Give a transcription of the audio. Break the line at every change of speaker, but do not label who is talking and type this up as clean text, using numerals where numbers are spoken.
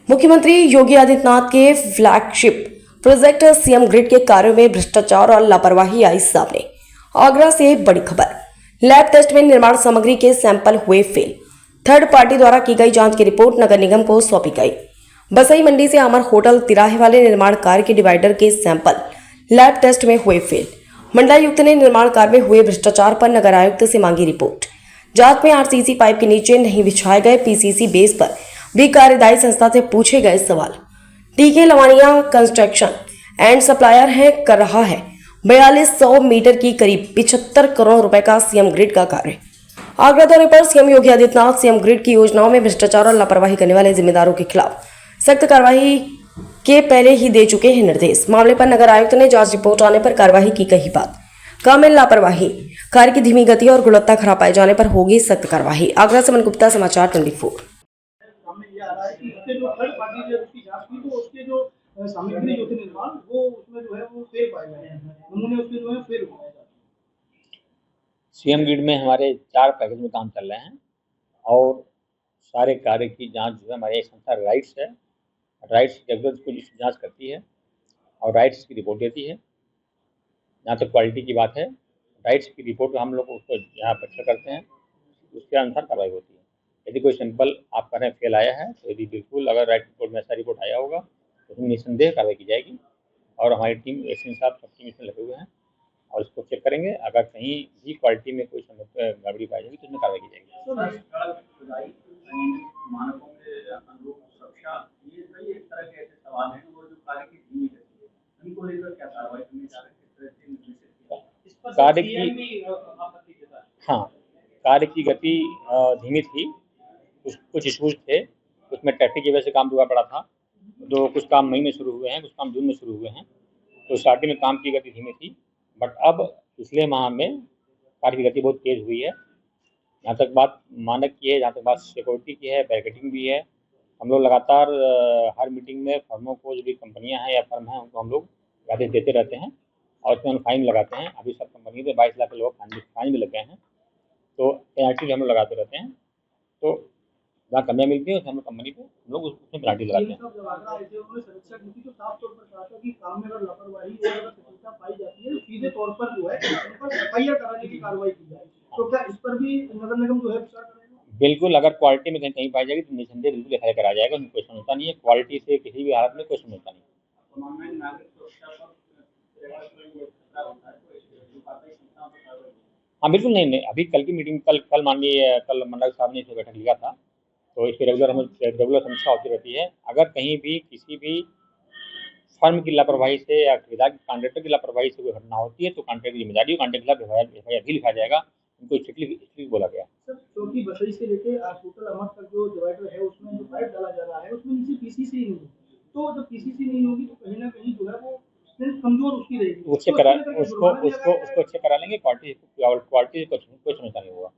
मुख्यमंत्री योगी आदित्यनाथ के flagship project CM grid के कार्यों में भ्रष्टाचार और लापरवाही आई सामने। आगरा से बड़ी खबर। लैब टेस्ट में निर्माण सामग्री के सैंपल हुए फेल। थर्ड पार्टी द्वारा की गई जांच की रिपोर्ट नगर निगम को सौंपी गई। बसई मंडी से अमर होटल तिराहे वाले निर्माण कार्य के डिवाइडर के सैंपल लैब टेस्ट में हुए फेल। मंडलायुक्त ने निर्माण कार्य में हुए भ्रष्टाचार पर नगर आयुक्त से मांगी रिपोर्ट। जांच में आरसीसी पाइप के नीचे नहीं बिछाए गए पीसीसी बेस पर भी कार्यदायी संस्था से पूछे गए सवाल। टीके लवानिया कंस्ट्रक्शन एंड सप्लायर है कर रहा है 4200 मीटर की करीब 75 करोड़ रुपए का सीएम ग्रिड का कार्य। आगरा दौरे पर CM Yogi Adityanath CM grid की योजनाओं में भ्रष्टाचार और लापरवाही करने वाले जिम्मेदारों के खिलाफ सख्त कार्रवाई के पहले ही दे चुके हैं निर्देश। मामले पर नगर आयुक्त ने जांच रिपोर्ट आने पर कार्रवाई की कही बात। काम में लापरवाही, कार्य की धीमी गति और गुणवत्ता खराब पाए जाने पर होगी सख्त कार्रवाई। आगरा से मन गुप्ता, समाचार 24।
सामने ये आ रहा है कि उसके जो थर्ड पार्टी ने उसकी जांच की तो उसके जो सामग्री जो थे निर्माण वो उसमें जो है वो फेल पाए गए हैं, नमूने उसके जो है फेल हुए हैं।
सीएम ग्रिड में हमारे 4 पैकेज में काम चल रहे हैं और सारे कार्य की जांच जो है हमारी एक संस्था राइट्स है। राइट्स रेगुलर उसको जांच करती है और राइट्स की रिपोर्ट देती है। जहाँ तक क्वालिटी की बात है, राइट्स की रिपोर्ट हम लोग उसको यहाँ परीक्षा करते हैं, उसके अनुसार कार्रवाई होती है। यदि कोई सैंपल आप कह रहे हैं फेल आया है तो यदि बिल्कुल अगर राइट रिपोर्ट में ऐसा रिपोर्ट आया होगा तो उसमें निस्संदेह कार्रवाई की जाएगी और हमारी टीम एसएन साहब सब टीम इसमें लगे हुए हैं और इसको चेक करेंगे। अगर कहीं भी क्वालिटी में कोई गड़बड़ी पाई जाएगी तो उसमें कार्रवाई की जाएगी। कार्य की कार्य की गति धीमी थी, कुछ इशूज थे, उसमें ट्रैफिक की वजह से काम रुका पड़ा था। तो कुछ काम मई में शुरू हुए हैं, कुछ काम जून में शुरू हुए हैं। तो स्टार्टिंग में काम की गति धीमी थी, बट अब पिछले माह में कार्य की गति बहुत तेज हुई है। जहाँ तक बात मानक की है, जहाँ तक बात सिक्योरिटी की है, बैरिकेडिंग भी है। हम लोग लगातार हर मीटिंग में फर्मों को, जो भी कंपनियां हैं या फर्म हैं, उनको हम लोग आदेश देते रहते हैं और उसमें हम फाइन लगाते हैं। अभी सब कंपनी पे 22 लाख के लोग फाइन भी लग गए हैं। तो पेनल्टी हम लोग लगाते रहते हैं। तो जहाँ कमियाँ मिलती है हम लोग कंपनी पे हम लोग उसमें पेनल्टी लगाते हैं।
सीधे तौर पर जो है एफआईआर कराने की कार्रवाई की जाए, तो क्या इस पर भी नगर निगम जो है विचार करेगा?
बिल्कुल, अगर क्वालिटी में कहीं पाई जाएगी तो निसंदेह बिल्कुल एफआईआर करा जाएगा, उसमें कोई समझौता नहीं है। क्वालिटी से किसी भी हालत में कोई समझौता नहीं है। हाँ बिल्कुल, नहीं, अभी कल की मीटिंग कल माननीय कल मंडल साहब ने इसमें बैठक लिया था, तो इस पर रेगुलर समीक्षा होती रहती है। अगर कहीं भी किसी भी फर्म की लापरवाही से या कॉन्ट्रैक्टर की लापरवाही से कोई घटना होती है तो कॉन्ट्रैक्टर की जिम्मेदारी है, कॉन्ट्रैक्टर के खिलाफ एफआईआर भी लिखा जाएगा। उनको स्ट्रिक्टली बोला गया।
सर, क्योंकि बसई से लेके होटल अमर तक जो डिवाइडर है उसमें जो पाइप डाला जा रहा है उसमें नीचे पीसीसी नहीं है, तो जब पीसीसी नहीं होगी तो कहीं ना कहीं जो है वो स्ट्रेंथ कमजोर उसकी रहेगी।
उसको चेक करा लेंगे। क्वालिटी कोई समझौता नहीं होगा।